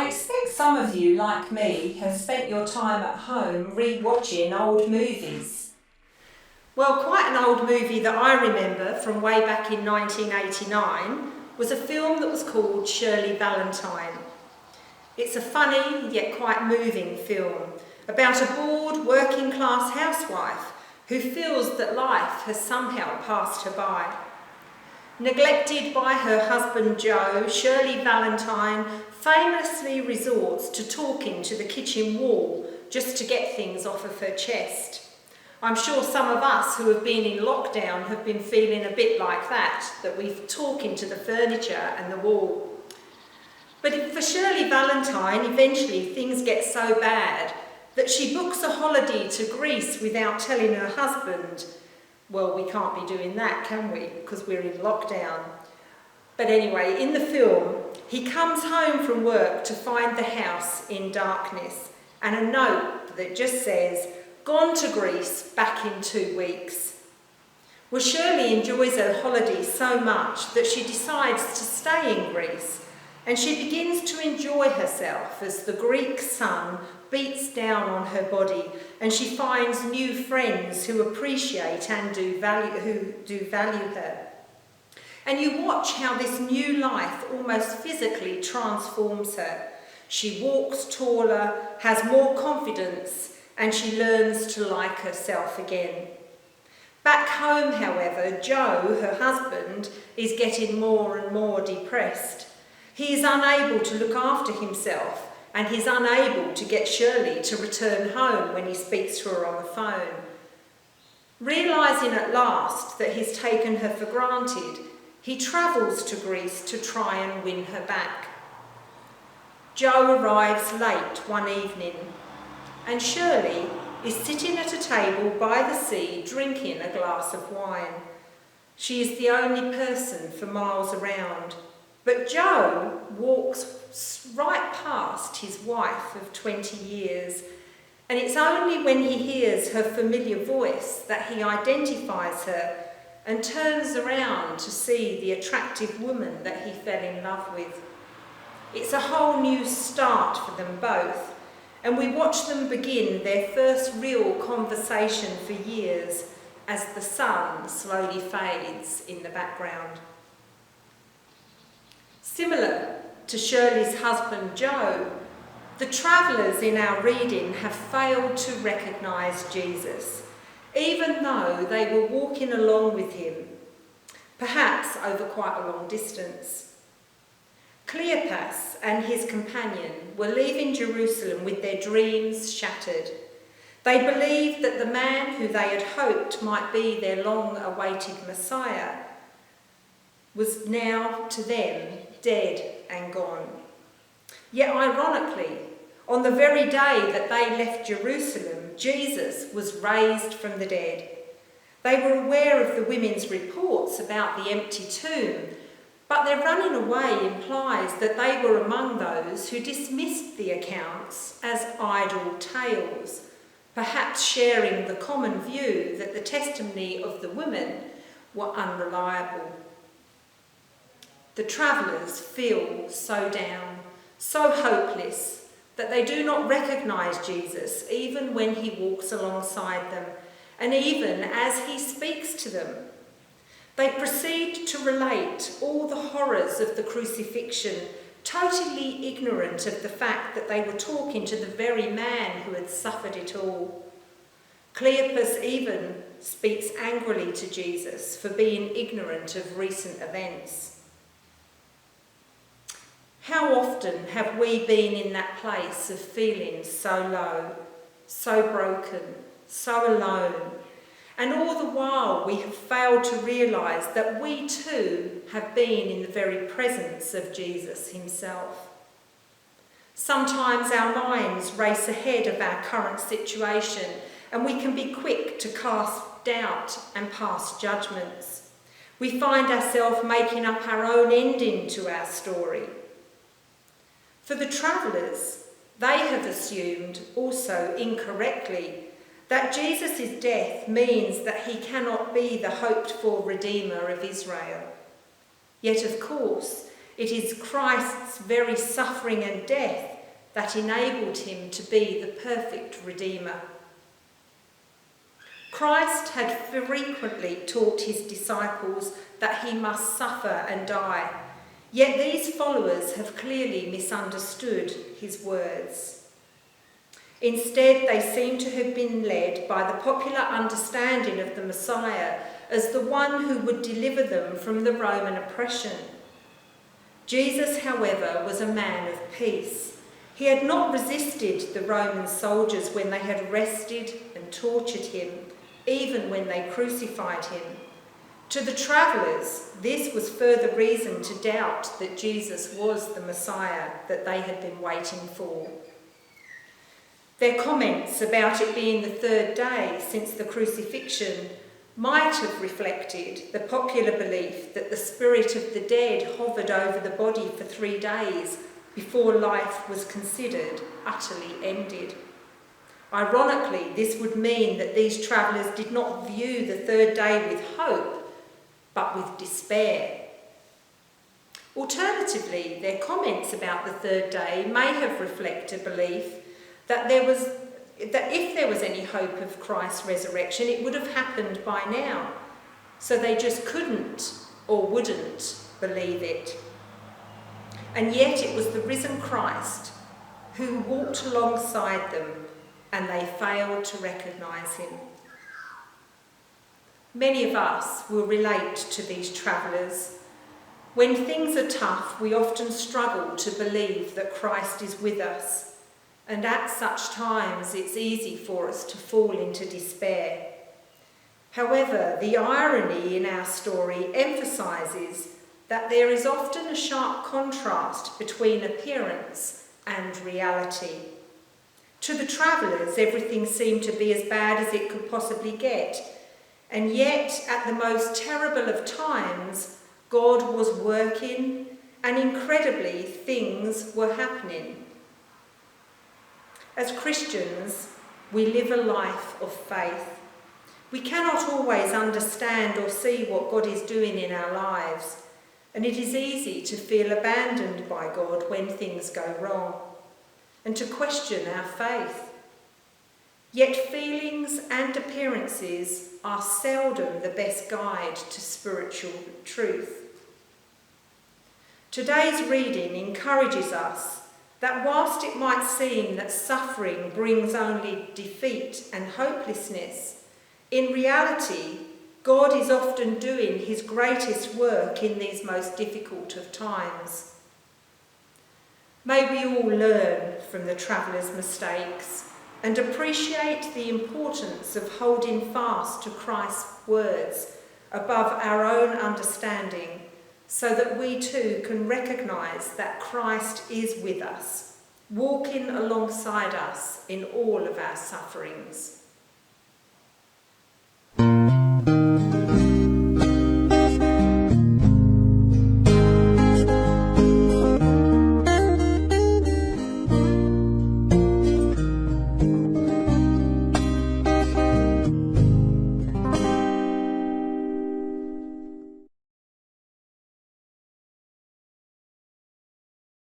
I expect some of you, like me, have spent your time at home re-watching old movies. Well, quite an old movie that I remember from way back in 1989 was a film that was called Shirley Valentine. It's a funny yet quite moving film about a bored working class housewife who feels that life has somehow passed her by. Neglected by her husband Joe, Shirley Valentine famously resorts to talking to the kitchen wall just to get things off of her chest. I'm sure some of us who have been in lockdown have been feeling a bit like that we're talking to the furniture and the wall. But for Shirley Valentine, eventually things get so bad that she books a holiday to Greece without telling her husband. Well, we can't be doing that, can we? Because we're in lockdown. But anyway, in the film, he comes home from work to find the house in darkness and a note that just says, "Gone to Greece, back in 2 weeks." Well, Shirley enjoys her holiday so much that she decides to stay in Greece, and she begins to enjoy herself as the Greek sun beats down on her body, and she finds new friends who appreciate and do value her. And you watch how this new life almost physically transforms her. She walks taller, has more confidence, and she learns to like herself again. Back home, however, Joe, her husband, is getting more and more depressed. He is unable to look after himself, and he's unable to get Shirley to return home when he speaks to her on the phone. Realising at last that he's taken her for granted, he travels to Greece to try and win her back. Joe arrives late one evening, and Shirley is sitting at a table by the sea drinking a glass of wine. She is the only person for miles around, but Joe walks right past his wife of 20 years, and it's only when he hears her familiar voice that he identifies her and turns around to see the attractive woman that he fell in love with. It's a whole new start for them both, and we watch them begin their first real conversation for years as the sun slowly fades in the background. Similar to Shirley's husband Joe, the travellers in our reading have failed to recognise Jesus, even though they were walking along with him, perhaps over quite a long distance. Cleopas and his companion were leaving Jerusalem with their dreams shattered. They believed that the man who they had hoped might be their long-awaited Messiah was now, to them, dead and gone. Yet ironically, on the very day that they left Jerusalem, Jesus was raised from the dead. They were aware of the women's reports about the empty tomb, but their running away implies that they were among those who dismissed the accounts as idle tales, perhaps sharing the common view that the testimony of the women were unreliable. The travellers feel so down, so hopeless, that they do not recognise Jesus even when he walks alongside them, and even as he speaks to them. They proceed to relate all the horrors of the crucifixion, totally ignorant of the fact that they were talking to the very man who had suffered it all. Cleopas even speaks angrily to Jesus for being ignorant of recent events. How often have we been in that place of feeling so low, so broken, so alone, and all the while we have failed to realise that we too have been in the very presence of Jesus himself. Sometimes our minds race ahead of our current situation, and we can be quick to cast doubt and pass judgments. We find ourselves making up our own ending to our story. For the travellers, they have assumed, also incorrectly, that Jesus' death means that he cannot be the hoped-for Redeemer of Israel. Yet, of course, it is Christ's very suffering and death that enabled him to be the perfect Redeemer. Christ had frequently taught his disciples that he must suffer and die, yet these followers have clearly misunderstood his words. Instead, they seem to have been led by the popular understanding of the Messiah as the one who would deliver them from the Roman oppression. Jesus, however, was a man of peace. He had not resisted the Roman soldiers when they had arrested and tortured him, even when they crucified him. To the travellers, this was further reason to doubt that Jesus was the Messiah that they had been waiting for. Their comments about it being the third day since the crucifixion might have reflected the popular belief that the spirit of the dead hovered over the body for 3 days before life was considered utterly ended. Ironically, this would mean that these travellers did not view the third day with hope, but with despair. Alternatively, their comments about the third day may have reflected a belief that if there was any hope of Christ's resurrection, it would have happened by now. So they just couldn't or wouldn't believe it. And yet it was the risen Christ who walked alongside them, and they failed to recognise him. Many of us will relate to these travellers. When things are tough, we often struggle to believe that Christ is with us. And at such times, it's easy for us to fall into despair. However, the irony in our story emphasises that there is often a sharp contrast between appearance and reality. To the travellers, everything seemed to be as bad as it could possibly get. And yet, at the most terrible of times, God was working, and incredibly, things were happening. As Christians, we live a life of faith. We cannot always understand or see what God is doing in our lives, and it is easy to feel abandoned by God when things go wrong, and to question our faith. Yet feelings and appearances are seldom the best guide to spiritual truth. Today's reading encourages us that whilst it might seem that suffering brings only defeat and hopelessness, in reality, God is often doing his greatest work in these most difficult of times. May we all learn from the travellers' mistakes and appreciate the importance of holding fast to Christ's words above our own understanding, so that we too can recognise that Christ is with us, walking alongside us in all of our sufferings.